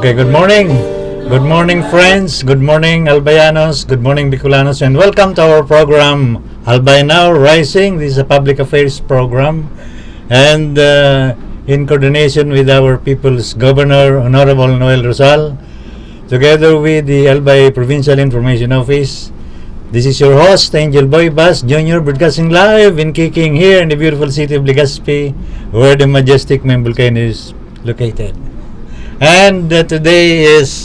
Okay, good morning. Good morning, friends. Good morning, Albayanos. Good morning, Bicolanos. And welcome to our program, Albay Now Rising. This is a public affairs program. And in coordination with our People's Governor, Honorable Noel Rosal, together with the Albay Provincial Information Office, this is your host, Angel Boy Bas Jr., broadcasting live and kicking here in the beautiful city of Legazpi, where the majestic Membulcan is located. And today is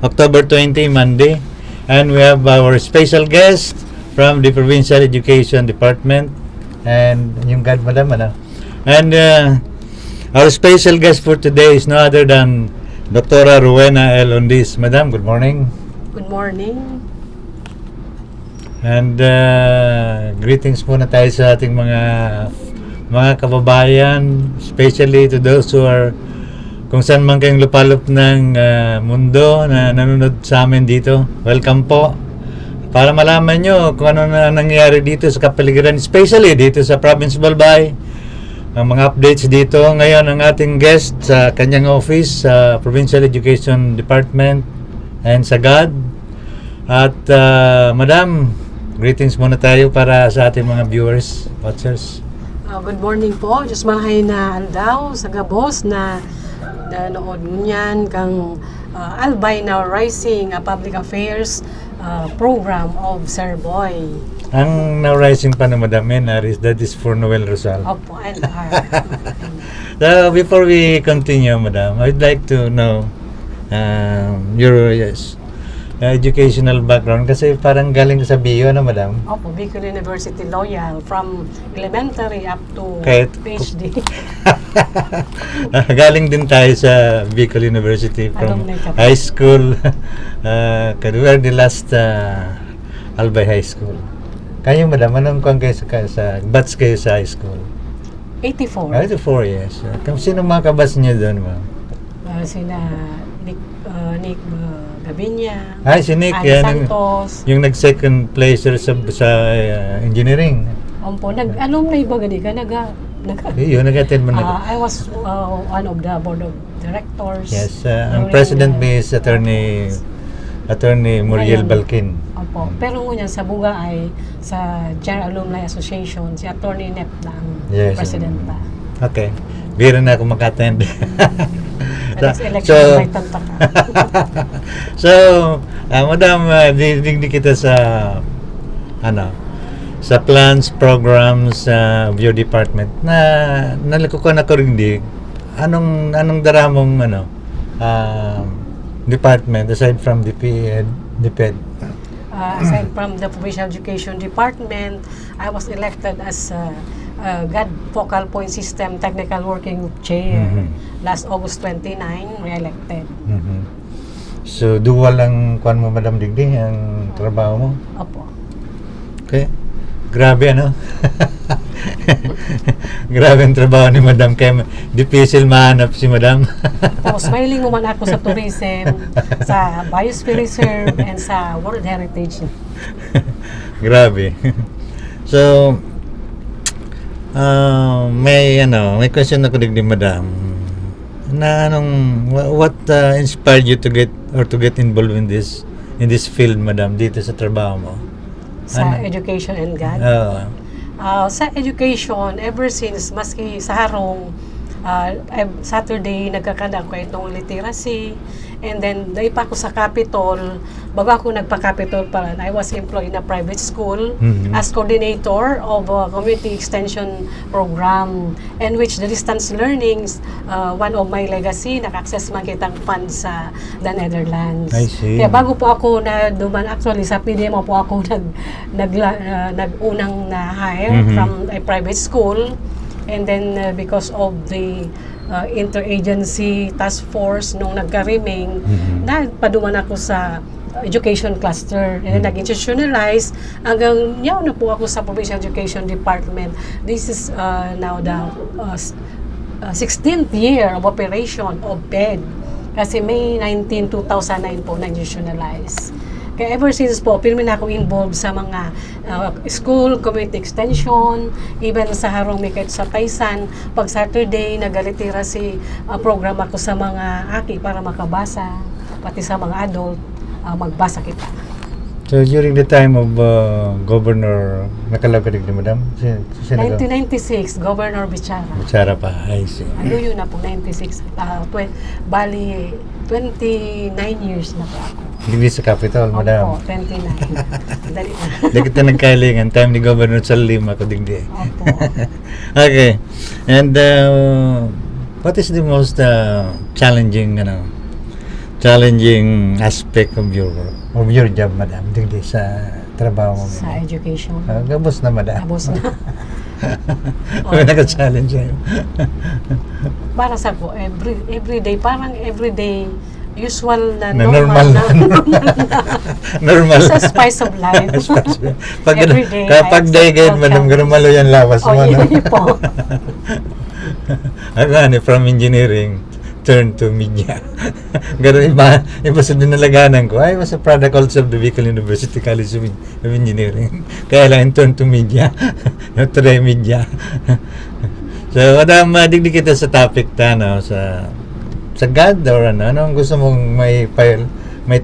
October 20, Monday, and we have our special guest from the Provincial Education Department, and yung God, madam, ano? And our special guest for today is no other than Dr. Rowena Ondiz. Madam, good morning. Good morning. And greetings muna tayo sa ating mga kababayan, especially to those who are kung saan man kayong lupalop ng mundo na nanonood sa amin dito. Welcome po. Para malaman nyo kung ano na nangyayari dito sa kapaligiran, especially dito sa Province Albay, ang mga updates dito. Ngayon ang ating guest sa kanyang office sa Provincial Education Department and sa GAD. At Madam, greetings muna tayo para sa ating mga viewers, watchers. Good morning po. Diyos malahay na aldaw sa gabos na nood niyan kang Albay Now Rising, a public affairs program of Sir Boy. Ang Now Rising pa na Madam Menar that is for Noel Rosal. Opo, and So before we continue, Madam, I'd like to know your educational background kasi parang galing sa BIO na, Madam. Opo, Bicol University Loyal from elementary up to PhD. Galing din tayo sa Bicol University from high school. We are the last Albay High School. Kayo, Madam, anong kung kayo sa batch kayo sa high school? 84. 84, yes. Sino mga kabats niyo doon, Ma'am? Sina Nick Gavinia, si Nick, yan, Santos. yung nag-second placer sa engineering. Opo, alumni ba gani ka? Yun, nag-attend mo I was one of the board of directors. Yes, ang president may is Attorney Muriel Balkin. Opo, pero ngunyan sa Buga ay sa General Alumni Association, si Attorney Nep na ang president pa. Okay, biro na ako maka-attend. Madam, di kita sa sa plans, programs of your department na nalikukan ako rin anong daramong department aside from the DepEd? Aside from the Provincial Education Department, I was elected as GAD Focal Point System Technical Working Group Chair. Last August 29, re-elected. So, dual ang kuan mo, Madam Digdi, ang trabaho mo? Opo. Okay. Grabe, ano? Grabe ang trabaho ni Madam. Kaya difficile mahanap si Madam. Tapos, smiling naman ako sa tourism, sa Biosphere Reserve, and sa World Heritage. Grabe. So, may question ako digdi, Madam. Na what inspired you to get involved in this field, Madam, dito sa trabaho mo? Sa education and GAD? Sa education, ever since, maski sa harong, Saturday, nagkakandak ko itong literacy. And then, dahil pa ako sa Capitol, bago ako nagpa-Capitol pa, I was employed in a private school as coordinator of a community extension program, in which the distance learning, one of my legacy, naka-access man kitang funds sa the Netherlands. I see. Kaya bago po ako na duman, actually sa PDM po ako nag-unang na-hire from a private school. And then because of the interagency task force nung nagka-reming, napaduman ako sa education cluster and then nag-institutionalize hanggang yaw na po ako sa Provincial Education Department. This is now the 16th year of operation of BED kasi May 19, 2009 po nag-institutionalize. Kaya ever since po, pirmi na ako involved sa mga school, community extension, even sa Harong Mikit sa Taysan. Pag Saturday, nag-literacy program ako sa mga aki para makabasa, pati sa mga adult, magbasa kita. So during the time of Governor, nakalagay ni Madam? 1996, Governor Bichara. Bichara pa, I see. Ano yun na po, 96. Bali, 29 years na po ako. Hindi sa Capitol, Madam. Opo, 29. Dali na. Hindi kita nagkalingan. Time ni Governor Salim ako digdi. Opo. Okay. And what is the most challenging aspect of your job, Madam, digdi sa trabaho mo? Sa education. Gabos na, Madam. Gabos na. May naka-challenge sa'yo. Para sa ko, everyday, parang everyday, usual na normal na. Normal. It's a spice of life. Everyday. Kapag day gain, Madam, ganun malo yan lawas mo. Yun po. From engineering, turn to media. Ganun iba sa dinalaganan ko. I was a product also of the Bicol University College of Engineering. Kaya lang turn to media. Try media. So, Madam, digdi kita sa topic sa God or anong gusto mong may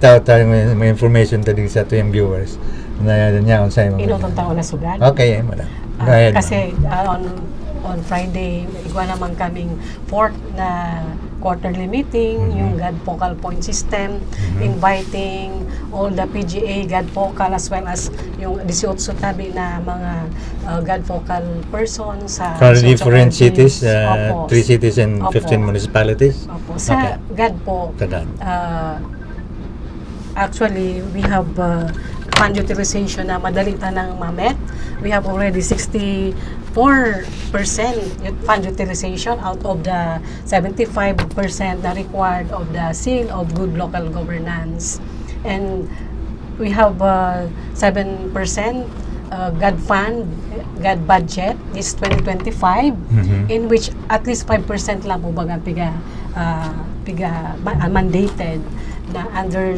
tao tayo, may information tadi sa tuyong viewers na niya sa imo. Inutong tao na sugad. Okay, Madam. Go ahead, kasi on Friday, igwa naman kaming fourth na quarterly meeting, yung God Focal Point System, inviting all the PGA God Focal as well as yung 18 tabi na mga God Focal persons sa different cities, 3 Opo. cities and Opo. 15 municipalities. Opo. Sa God po, actually, we have fund utilization na madali tanang mamet. We have already 64% fund utilization out of the 75% na required of the seal of good local governance. And we have 7% God fund, God budget is 2025, in which at least 5% lang po baga mandated na under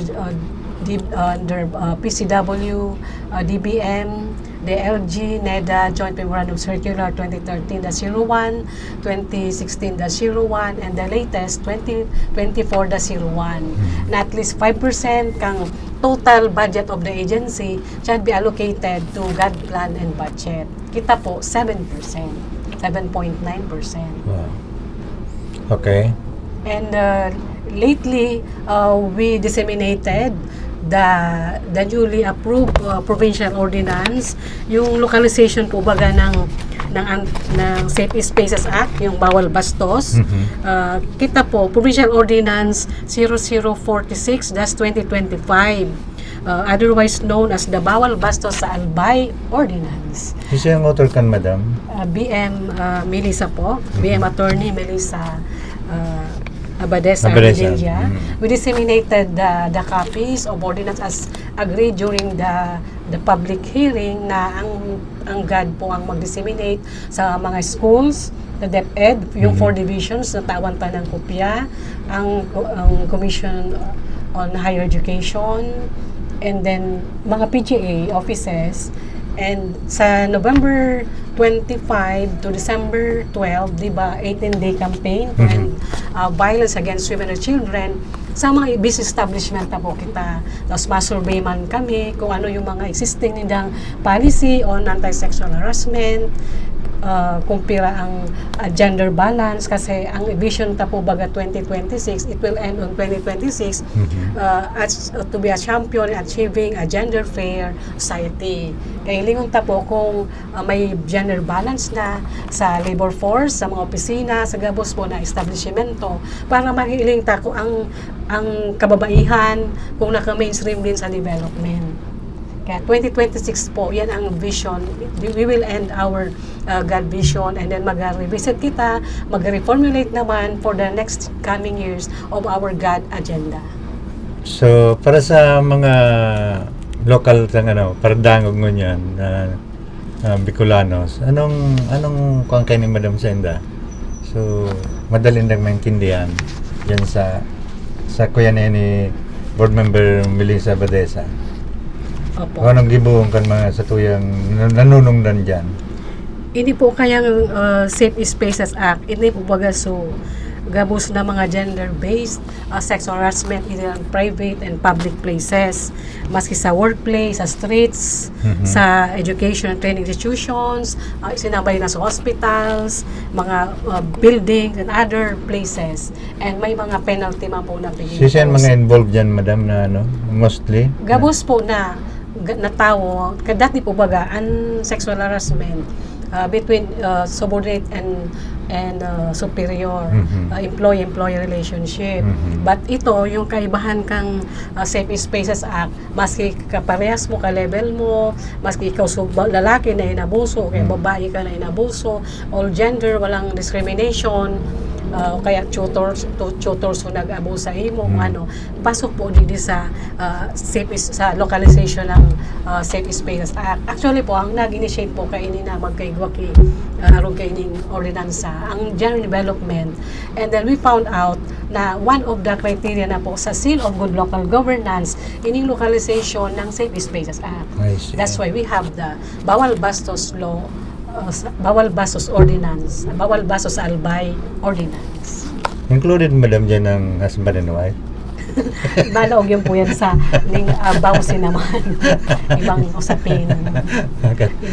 PCW, DBM, DLG, NEDA, Joint Memorandum Circular 2013-01, 2016-01, and the latest 2024-01. Na at least 5% kang total budget of the agency should be allocated to God plan and budget. Kita po, 7%, 7.9%. Wow. Okay. And lately, we disseminated the newly approved provincial ordinance, yung localization po baga ng Safe Spaces Act, yung bawal bastos. Kita po, Provincial Ordinance 0046-2025, otherwise known as the Bawal Bastos sa Albay Ordinance. Isa yung author kan, Madam? BM Melissa po, BM Attorney Melissa Abades. We disseminated the copies of ordinance as agreed during the public hearing na ang GAD po ang mag-disseminate sa mga schools, the DepEd, yung 4 divisions na tawan pa ng kopya, ang Commission on Higher Education, and then mga PGA offices. And sa November 25 to December 12, di ba, 18-day campaign to end violence against women and children, sa mga business establishment na po kita. Tapos masurvey man kami kung ano yung mga existing nilang policy on anti-sexual harassment, kumpira ang gender balance, kasi ang vision ta po baga 2026, it will end on 2026, to be a champion in achieving a gender fair society. Kaya lingon ta po kung may gender balance na sa labor force, sa mga opisina, sa gabos po na establishmento, para mahiling ta ko ang kababaihan kung naka-mainstream din sa development. Kaya 2026 po, yan ang vision. We will end our God vision and then mag-revisit kita, mag-reformulate naman for the next coming years of our God agenda. So, para sa mga local paradangog mo niyan, Bicolanos, anong kuang kayo ni Madam Senda? So, madali nang maintindihan yan sa kuya ni board member Melissa Badesa. Opo. Anong gibuong kan mga sa tuyang nanunungdan dyan? Hindi po kayang Safe Spaces Act, hindi po baga so gabos na mga gender-based sexual harassment in private and public places, maski sa workplace, sa streets, sa education and training institutions, sinabay na sa hospitals, mga buildings and other places. And may mga penalty man po na pinipose. Siya mga involved dyan, madam, na mostly? Gabos po na tao, kadati po baga, ang sexual harassment between subordinate and superior employee-employee relationship. But ito, yung kaibahan kang Safe Spaces Act, maski kaparehas mo, ka-level mo, maski ikaw lalaki na inabuso, kaya babae ka na inabuso, all gender, walang discrimination, kaya tutors so nag-abuso sa imo, pasok po din sa sa localization ng Safe Spaces Act. Actually po, ang nag-initiate po kainin na magkaigwaki aron kaining ordinansa ang general development, and then we found out na one of the criteria na po sa seal of good local governance ining localization ng Safe Spaces Act. That's why we have the bawal bastos law, bawal bastos ordinance, bawal bastos Albay ordinance. Included, madam, dyan ng husband and wife? Balaog yun po yan sa bawsin naman. Ibang usapin.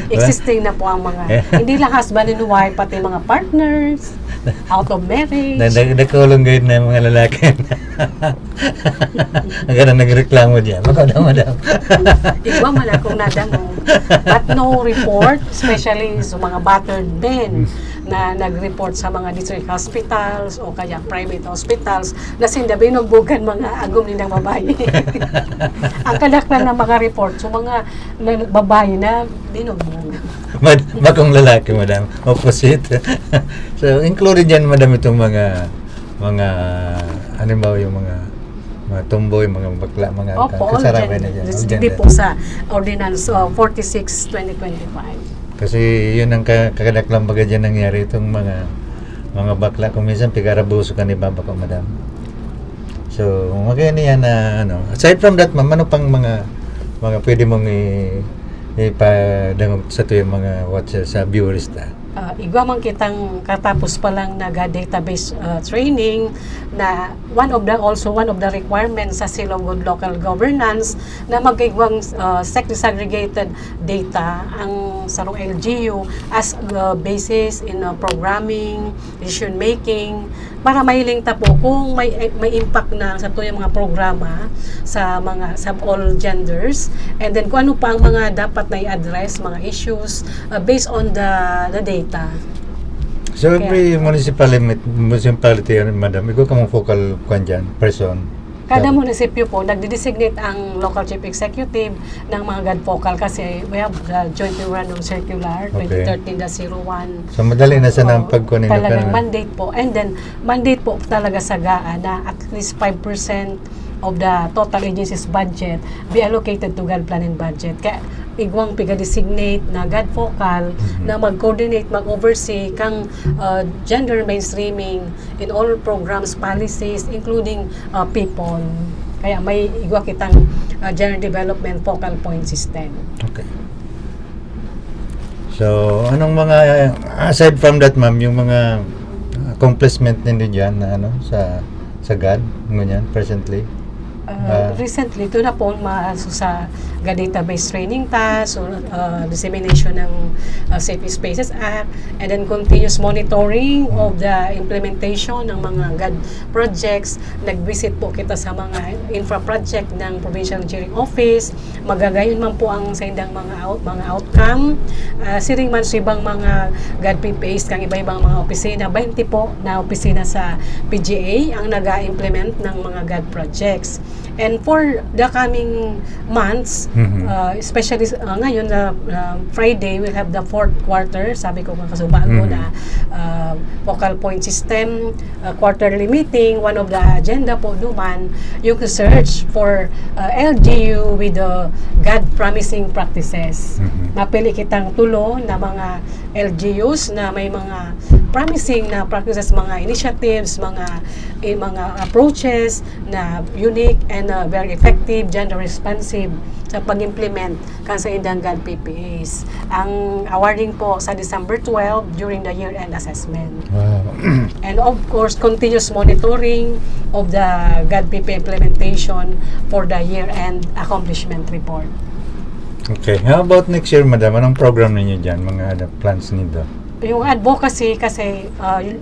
Existing na po ang mga, hindi lang husband and wife, pati mga partners, out of marriage. Nagkulong gayud na yung mga lalaki. Hanggang nagreklamo dyan. Makaw madam. Igwa man akong nadamo. But no report, especially sa mga battered men na nag-report sa mga district hospitals o kaya private hospitals na sindabinugbugan mga agom nilang babae. Ang kalakpan ng mga report so mga babae na binugbog. Bakong lalaki, madam. Opposite. So, included yan, madam, itong mga halimbawa yung mga tumboy, mga bakla, mga kasarapan na dyan. Hindi po sa Ordinance 46-2025. Kasi yun ang kakadaklang baga dyan nangyari itong mga bakla. Kung minsan pigarabuso ka ni baba ko, madam. So, maganda yan na aside from that, ma'am, ano pang mga pwede mong ipadangog sa tuyong mga watchers sa viewers ta? Igwa man kitang katapos pa lang database training na one of the requirements sa Seal of Good Local Governance na magkaigwang segregated data ang sarong LGU as basis in programming, decision making, para mahiling tapo kung may impact na sa tuyong mga programa sa all genders, and then kung ano pa ang mga dapat na i-address, mga issues based on the data. So every municipality, madam, ikaw ka mong focal person? Kada munisipyo po, nagde-designate ang local chief executive ng mga God focal kasi we have the joint memorandum circular 2013-01. So madali na sa ng pagkunin talagang mandate po. And then mandate po talaga sa GAA na at least 5% of the total agency's budget be allocated to God plan and budget. Kaya igwang piga-designate na God focal na mag-coordinate, mag-oversee kang gender mainstreaming in all programs, policies, including people. Kaya may igwa kitang gender development focal point system. Okay. So, anong mga, aside from that, ma'am, yung mga accomplishment ninyo dyan na sa God, ngunyan, presently? Recently, ito na po sa database training task, dissemination ng Safe Spaces Act, and then continuous monitoring of the implementation ng mga GAD projects. Nag-visit po kita sa mga infra project ng Provincial Engineering Office. Magagayon man po ang sa indang mga outcome. Siring man sa ibang mga GAD PPAs, kang iba-ibang mga opisina, 20 po na opisina sa PGA ang nag-implement ng mga GAD projects. And for the coming months, especially ngayon na Friday, we'll have the fourth quarter. Sabi ko nga kasubaan ko na focal point system, quarterly meeting. One of the agenda po duman, yung search for LGU with the God-promising practices. Mapili kitang tulo na mga LGUs na may mga promising na practices, mga initiatives, mga approaches na unique and very effective, gender responsive sa pag-implement kan sa indang God PPAs. Ang awarding po sa December 12 during the year-end assessment. Wow. And of course, continuous monitoring of the God PPA implementation for the year-end accomplishment report. Okay. How about next year, madam? Anong program ninyo dyan? Mga plans nito? Yung advocacy kasi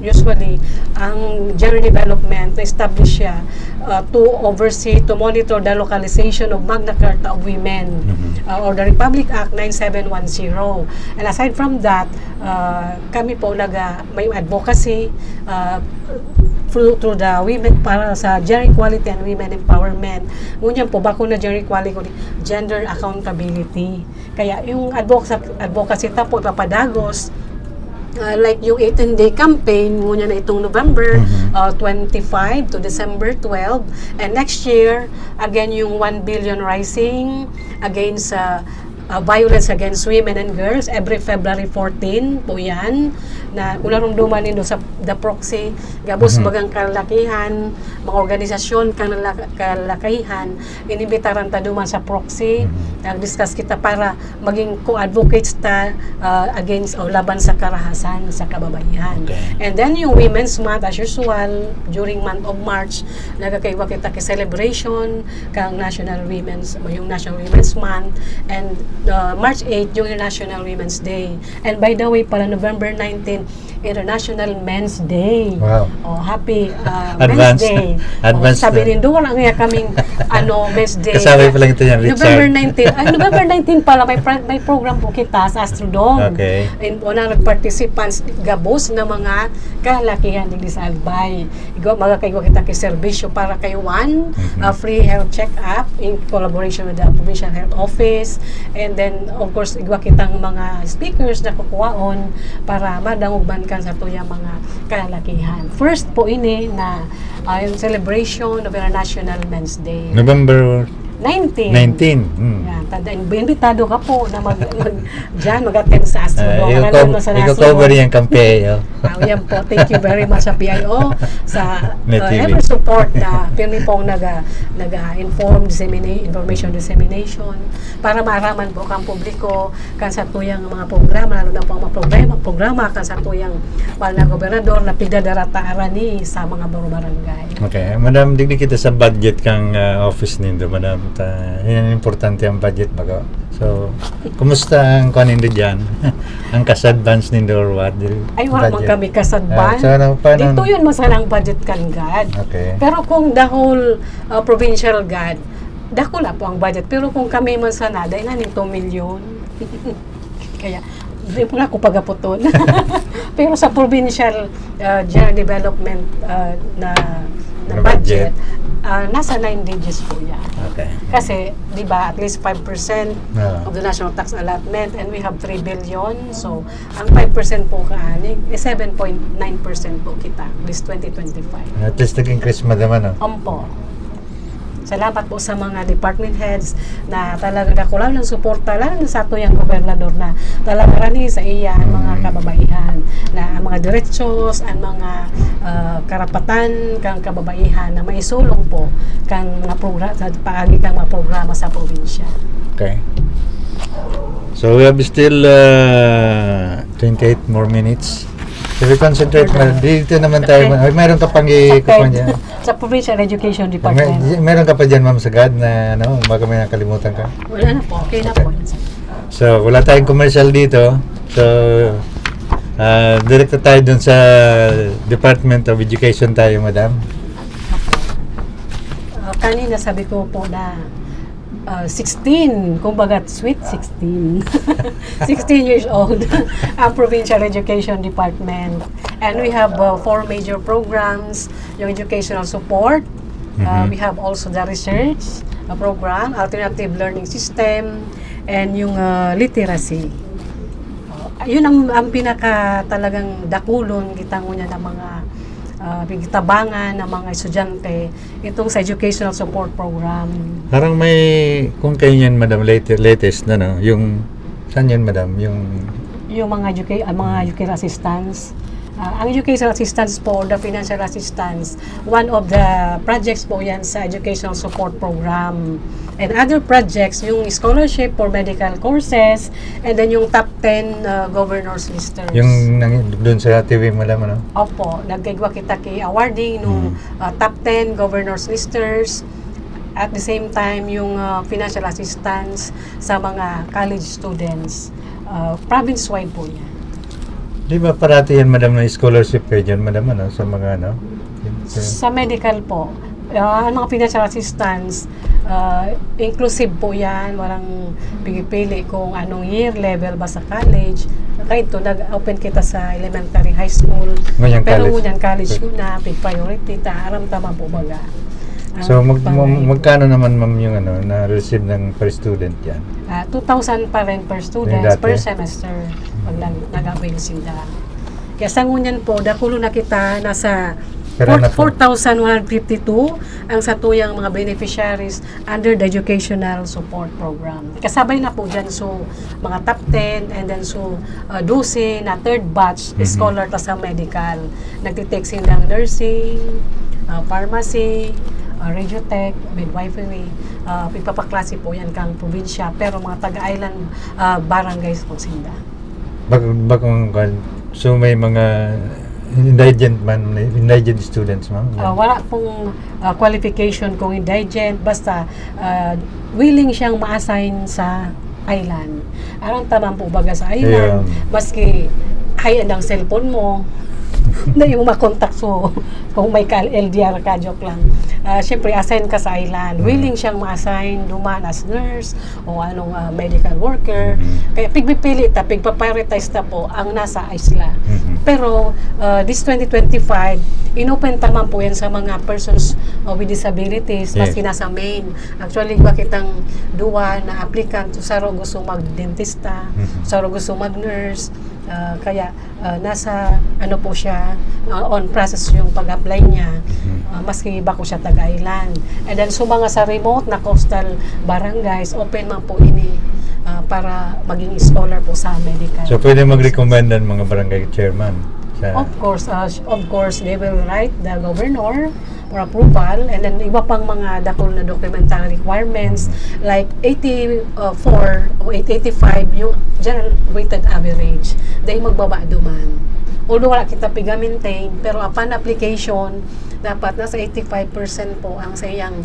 usually ang gender development na-establish siya to oversee, to monitor the localization of Magna Carta of Women or the Republic Act 9710. And aside from that, kami po may advocacy through the women para sa gender equality and women empowerment. Ngunyan po, bako na gender equality, gender accountability. Kaya yung advocacy ta po ipapadagos, like yung 18-day campaign muna na itong November 25 to December 12, and next year again yung 1 billion rising against violence against women and girls every February 14 po yan, na ularong duman nito sa the proxy gabos bagang kalakihan mga organisasyon kalakihan inibitaran ta duman sa proxy, nag-discuss kita para maging co-advocates ta against o laban sa karahasan sa kababaihan. And then yung Women's Month as usual during month of March, nagakaiwa kita kay celebration kang National Women's Month, and March 8 yung International Women's Day. And by the way, para November 19, International Men's Day. Wow. Oh, happy Men's Day. Advance. Sabi rin doon ang kaming Men's Day. Kasabi pa lang ito yan, Richard. November 19 pala may program po kita sa Astrodome. Okay. And unang nag-participants gabos na mga kalakihan din sa Albay. Magkakaiwa kita kay serbisyo para kay free health check-up in collaboration with the Provincial Health Office. And then, of course, igwa kitang mga speakers na kukuhaon para madangugban kan sa tuyang mga kalakihan. First po ini na yung celebration of International Men's Day. November 19. Yan, imbitado ka po na mag-attend sa Astrodome. Iko-cover yung campaign. Yan po. Thank you very much sa PIO sa ever support na pirmi pong nag-inform, information dissemination para maaraman po kang publiko kan sa tuyang mga programa, lalo na po ang mga programa kan sa tuyang wala na gobernador na pigdadarata arani sa mga barangay. Okay. Madam, digdi kita sa budget kang office nindo, madam. Yan importante ang budget bago. So, kumusta ang nindo dyan? Ang kas-advance nindo or what? Ay, wala man kami kas-advance. Dito yun masalang budget kan God. Okay. Pero kung the whole provincial God, dako na po ang budget. Pero kung kami man sana, dahil nga 2 million. Kaya, hindi po na ako pagaputon. Pero sa provincial general development na budget, nasa 9 digits po yan. Okay. Kasi, di ba, at least 5% of the national tax allotment, and we have 3 billion. So, ang 5% po kaani, 7.9% po kita, this 2025. At least nag-increase madama, no? Ampo. Salamat po sa mga department heads na talaga nakulaw ng suporta, lalo na sa tuyang gobernador na talaga rani sa iya ang mga kababaihan, na ang mga diretsos, ang mga karapatan kang kababaihan na maisulong po kang mga programa sa paagi kang mga programa sa probinsya. Okay. So we have still 28 more minutes. So we concentrate dito naman tayo. Mayroon ka pang ikupan dyan. Sa Provincial Education Department. Meron ka pa dyan, Ma'am Sagad, na baka may nakalimutan ka? Wala na po. Okay na po. So, wala tayong commercial dito. So, direkta tayo dun sa Department of Education tayo, Madam. Kanina sabi ko po na 16, kumbaga sweet 16. 16 years old ang Provincial Education Department. And we have 4 major programs, yung educational support, We have also the research program, alternative learning system, and yung literacy. Yun ang pinaka talagang dakulon kita ngunya ng mga pigtabangan ng mga estudyante itong sa educational support program. Parang may, kung kayo yan, madam, latest na, no? Yung, saan yan, madam? Yung mga educational assistance. Ang educational assistance po, the financial assistance, one of the projects po yan sa educational support program. And other projects, yung scholarship for medical courses, and then yung top 10 governors listers. Yung doon sa TV mo lang, ano? Opo, nagkigwa kita kay awarding nung top 10 governors listers. At the same time, yung financial assistance sa mga college students. Province-wide po yan. Di ba parati yan, madam, na scholarship kayo dyan, madam, ano? Sa mga, ano? Sa medical po, ang mga financial assistance, inclusive po yan, walang pili kung anong year level ba sa college. Kahit ito, nag-open kita sa elementary, high school. Pero ngunyan college ko na, big priority, aram tama po baga. So, magkano naman, ma'am, yung ano, na-receive ng per student yan? 2,000 pa rin per student, per semester, pag nag-avail sila. Kaya sa ngunyan po, dakulo na kita, nasa 4,152 ang satuyang mga beneficiaries under the educational support program. Kasabay na po dyan, so mga top 10 and then so 12 na third batch scholar ta sa medical. Nagtitake silang nursing, pharmacy, radiotech, midwifery, ipapaklase po yan kang probinsya, pero mga taga-island barangays po sila. So may mga indigent students, ma'am? Wala pong qualification kung indigent, basta willing siyang ma-assign sa island. Anong tamang po baga sa island, maski high-end ang cellphone mo, na yung makontak, so kung may LDR ka, joke lang. Siyempre, assign ka sa island. Willing siyang ma-assign, duman as nurse o anong medical worker. Kaya pigpipili ta, pigpaprioritize ta po ang nasa isla. Pero this 2025, inopen taman po yan sa mga persons with disabilities, maski nasa main. Actually, bakit ang duwa na applicant, saro gusto mag-dentista, saro gusto mag-nurse, kaya nasa ano po siya, on process yung pag-apply niya, maski iba ko siya taga-island. And then so mga sa remote na coastal barangays, open man po ini para maging scholar po sa medical. So pwede mag-recommend ng mga barangay chairman? Of course, they will write the governor for approval, and then iba pang mga dakol na documentary requirements like 84 o 85 yung general weighted average. Dahil magbaba duman. Although wala kita piga-maintain, pero upon application, dapat nasa 85% po ang sayang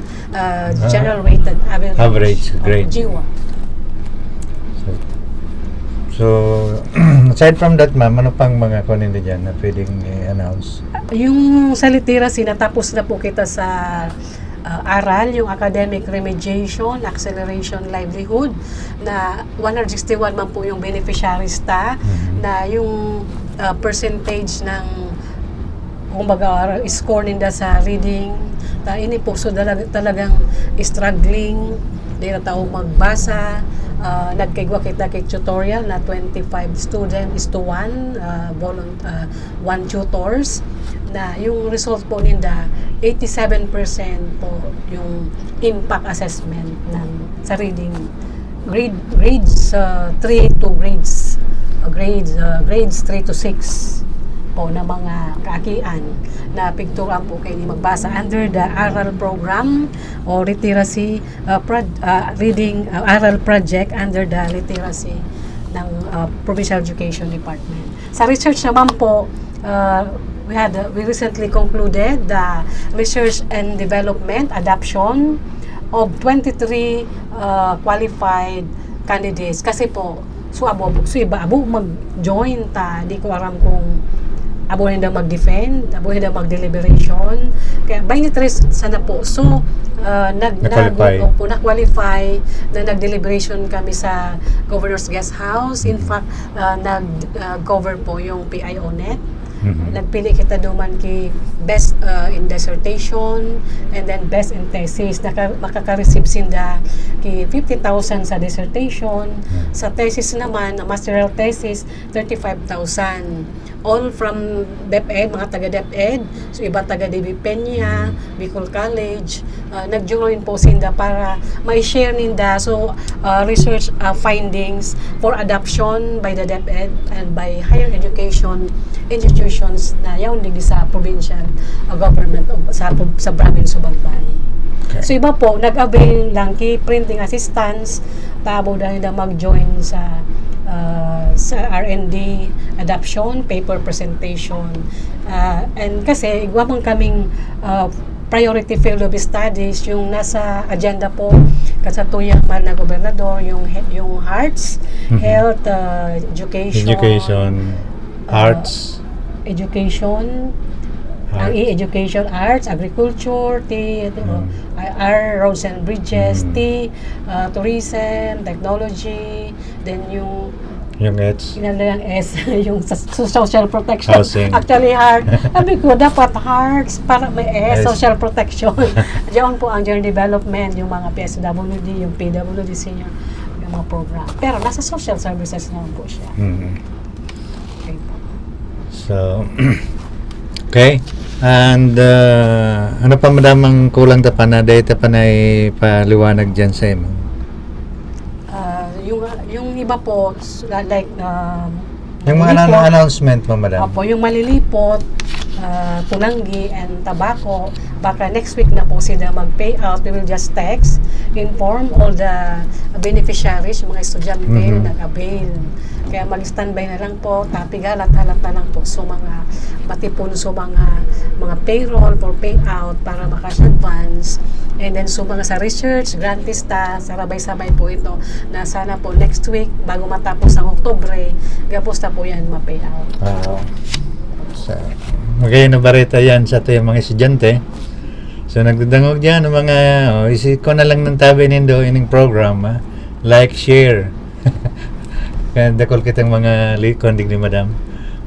general weighted average grade. GWA. So, aside from that, ma'am, ano pang mga kunin dyan na pwedeng i-announce? Yung sa literacy, natapos na po kita sa aral, yung academic remediation, acceleration, livelihood, na 161 man po yung beneficiaries na yung percentage ng kumbaga score ninda sa reading, ini po so talagang struggling, di na tao magbasa. Nagkaigwa kita kay tutorial na 25 student is to 1 tutors, na yung result po ninda 87% po yung impact assessment ng sa reading grades 3 to grades 3 to 6 po na mga kaakian na picturean po kayo ni magbasa under the aral program o literacy reading aral project under the literacy ng Provincial Education Department. Sa research naman po, we recently concluded the research and development adoption of 23 qualified candidates, kasi po iba mag-join ta, di ko alam kung abo hindi mag-defend, abo hindi mag-deliberation. Kaya 23 sana po. So, na-qualify na nag-deliberation kami sa Governor's Guest House. In fact, nag-cover po yung PIO-NET. Nagpili kita duman ki best in dissertation and then best in thesis. Makaka-receive sinda ki 50,000 sa dissertation. Sa thesis naman, masteral thesis, 35,000. All from DepEd, mga taga DepEd, so iba taga DB Peña, Bicol College, nag-join po sinda para ma-share ninda so research findings for adoption by the DepEd and by higher education institutions na yawn digdi sa provincial government sa province of Albay. Okay. So iba po, nag-avail lang ki printing assistance, tabo dahil na mag-join sa R&D adoption, paper presentation. And kasi, igwamang kaming priority field of studies, yung nasa agenda po, kasatuyang mahal na gobernador, yung hearts, health, education, arts, education, ang education, arts, agriculture, roads and bridges, tourism, technology, then yung S. yung social protection. Housing. Actually, heart. Sabi ko, dapat hearts para may social protection. Diyan po ang general development, yung mga PSWD, yung PWD senior, yung mga program. Pero nasa social services naman po siya. Okay po. So, okay. And ano pa madamang kulang ta pa na data pa na ipaliwanag dyan sa imo? Yung iba po, like yung mga announcement mo, madam? Opo, yung malilipot, tulanggi, and tabako, baka next week na po sila mag-pay out. We will just text, inform all the beneficiaries, yung mga estudyante na nag-avail. Kaya mag-standby na lang po, halat-halat na lang po so mga matipon so mga payroll for payout para makash advance. And then so mga sa research, grantista, sarabay-sabay po ito na sana po next week, bago matapos ang Oktubre, gapos na po yan ma-payout. So, magayon na bareta yan sa ito yung mga estudyante. So nagdadangog dyan ng mga, isip ko na lang ng tabi nindo ining program, like, share. Kaya dakol kitang mga kondig ni madam,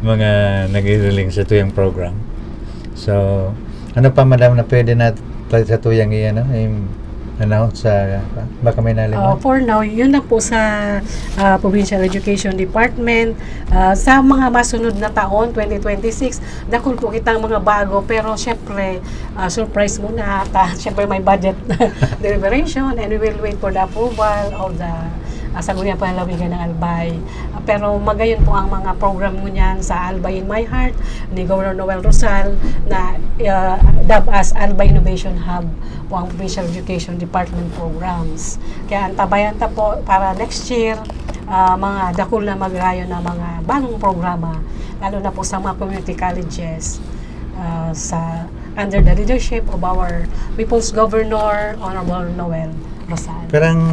mga nag-i-link sa tuyang program. So, ano pa madam na pwede na sa tuyang announce sa baka may nalimutan? For now, yun na po sa Provincial Education Department. Sa mga masunod na taon, 2026, dakol po kitang mga bago, pero syempre, surprise muna. Syempre may budget deliberation and we will wait for the approval of the sa Guniang Panlalawigan ng Albay. Pero magayon po ang mga program mo niyan sa Albay in My Heart ni Governor Noel Rosal na dub as Albay Innovation Hub po ang Provincial Education Department programs. Kaya antabayan ta po para next year mga dakol na magrayo na mga bagong programa lalo na po sa mga community colleges sa under the leadership of our People's Governor Honorable Noel Rosal. Parang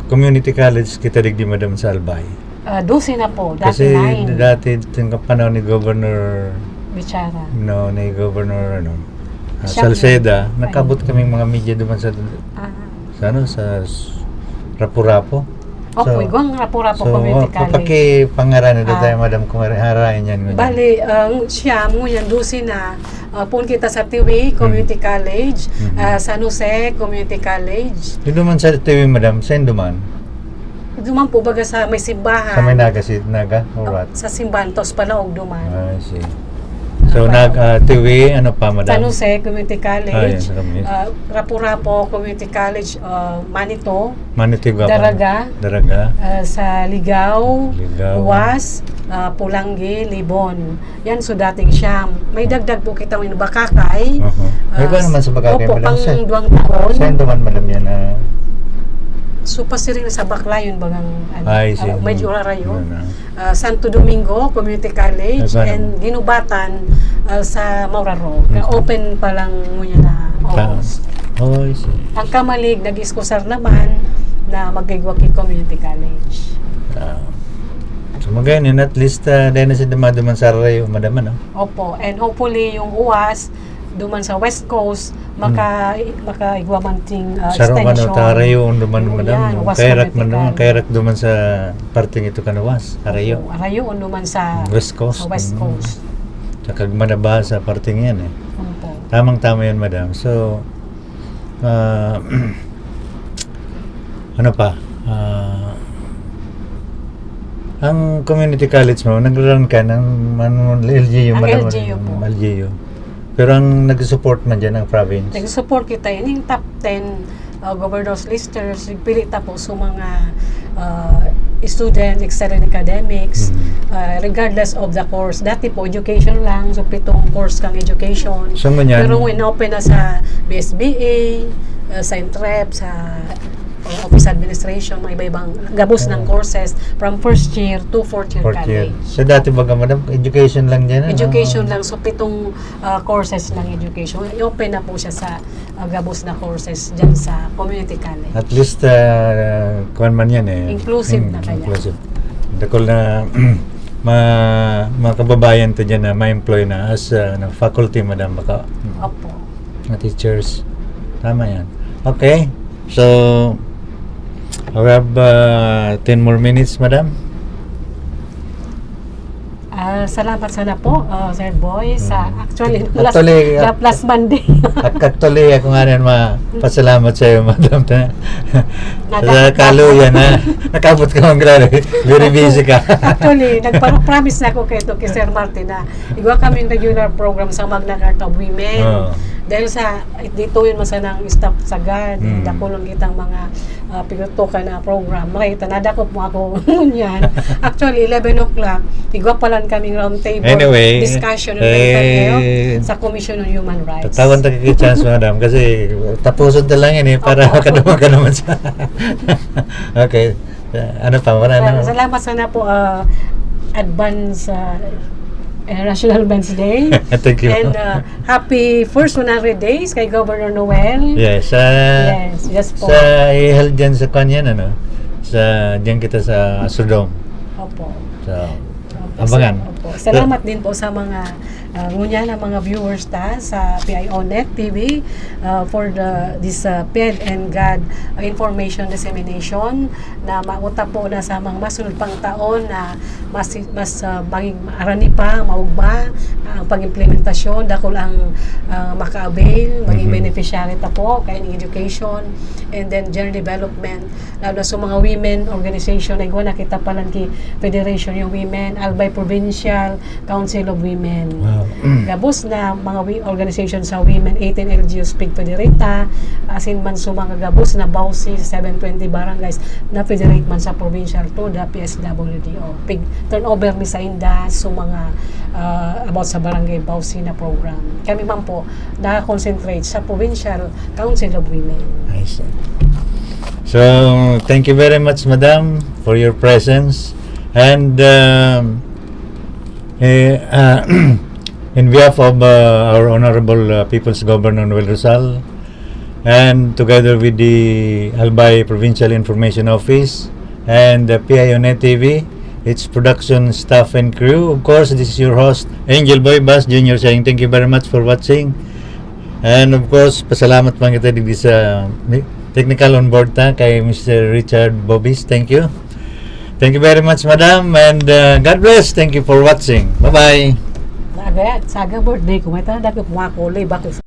community college kita digdi madam sa Albay. 12 na po, kasi 9. dati yung panahon ni Governor Bichara. ni Governor Salceda, nakabot kaming mga media duman sa Rapu-Rapu. Okay, guwang Rapu-Rapu Community College. So, pakipangaran na tayo madam kung harayan yan. Bali, siya mo yan, 12 na. Pun kita sa Tiwi Community College, San Jose Community College. Yung duman sa Tiwi madam, saan duman? Duman po baga sa may simbahan. Sa may Naga or what? Sa simbahan, tos palaog duman. I see. So, Tiwi, ano pa madam? San Jose Community College, Rapu-Rapu Community College, Manito, Daraga, sa Ligao, Uwas, Pulanggi, Libon. Yan so dating Siyam. May dagdag po kita ng Bakakay. May ba naman sa Bakakay madam? Opo, pang 2 taon. Saan duman madam yan na? So pasiring sa Baklayon bagang medyo rarayo. Santo Domingo Community College and Ginubatan sa Mauraro. Open pa lang muna na August. Ang Kamalig nag-iskusar naman na Magigwaki Community College. So Magayon, at least dahil na si dumaduman sa Rayo, madam, ano? Opo, and hopefully yung UAS duman sa West Coast makaigwamanting Saro man extension. ta Rayo duman, madam. Yan, UAS Kairak man political. naman, kairak duman sa parting ito kanawas, Rayo. Rayo duman sa West Coast. Sa West Coast. Tsaka manaba sa parting yan eh. Opo. Tamang-tama yan, madam. So, ano pa? Ang community college mo, nag-run ka ng LGU, Ang madam. LGU po. LGU. Pero ang nag-support man dyan ang province. Nag-support kita yun, yung top 10 governors listers, nagpilita po sa mga students, excel in academics, regardless of the course. Dati po, education lang, so 7 course kang education. So, ganyan. Pero in-open na sa BSBA, sa Intrep, sa Office Administration, mga iba-ibang gabos ng courses from first year to fourth year college. So dati baga, madam, education lang dyan? Education lang, so 7 courses lang education. I-open na po siya sa gabos na courses dyan sa community college. At least, kuwan man yan eh. Inclusive na kaya. Inclusive. Dakol na mga kababayan to dyan na ma-employ na as faculty, madam, baka. Opo. Na teachers. Tama yan. Okay. So, we have 10 more minutes, madam. Salamat sana po, Sir Boy, sa actually last Monday. Actually, ako nga rin pasalamat sa iyo, madam. Sa kaluyan na nakabot ka ng very busy ka. Actually, nagpa-promise na ako kay Sir Martin na iwa kaming regular program sa Magna Carta of Women. Dahil sa dito yun masanang staff sa guard, dakulong kitang mga pinutukan na program. Makita, nadakop mo ako yan. Actually, 11 o'clock, igwa pa lang kaming round table discussion sa Commission on Human Rights. Tatawan ta kay chance, madam, kasi tapuson na lang yan eh, para makaduma ka naman sa... Okay. Ano pa? Salamat sana po, advance National Men's Day. Thank you. And happy first 100 days kay Governor Noel. Yes. Yes po. Sa i-held dyan sa kanyan, ano? Diyan kita sa Sodom. Opo. So, abangan. Opo. Salamat din po sa mga ngunya na mga viewers sa PIONet TV for this PED and God information dissemination na mauta po na sa mga masunod pang taon na mas maging arani pa, maugma ang pag-implementasyon, dakol ang maka-avail, maging beneficiary ta po kay education and then gender development, lalo sa mga women organization ay na kita palang ki Federation yung Women, Albay Provincial, Council of Women. Wow. Gabos na mga organization sa Women, 18 LGUs Pig Federata, asin man sa mga gabos na Bausi, 720 barangays na federate man sa Provincial to the PSWDO. Pig turnover ni sa inda sa mga about sa barangay Bausi na program. Kami man po na-concentrate sa Provincial Council of Women. I see. So, thank you very much, madam, for your presence. And in behalf of our Honorable People's Governor Noel Rizal, and together with the Albay Provincial Information Office and the PIONet TV, its production staff and crew, of course, this is your host, Angel Boy Bas Jr. saying thank you very much for watching. And of course, pasalamat man kita digdi sa technical on board ta kay Mr. Richard Bobis. Thank you. Thank you very much, madam, and God bless. Thank you for watching. Bye-bye. Saga birthday ko, may tanda ko mga kulay, bakit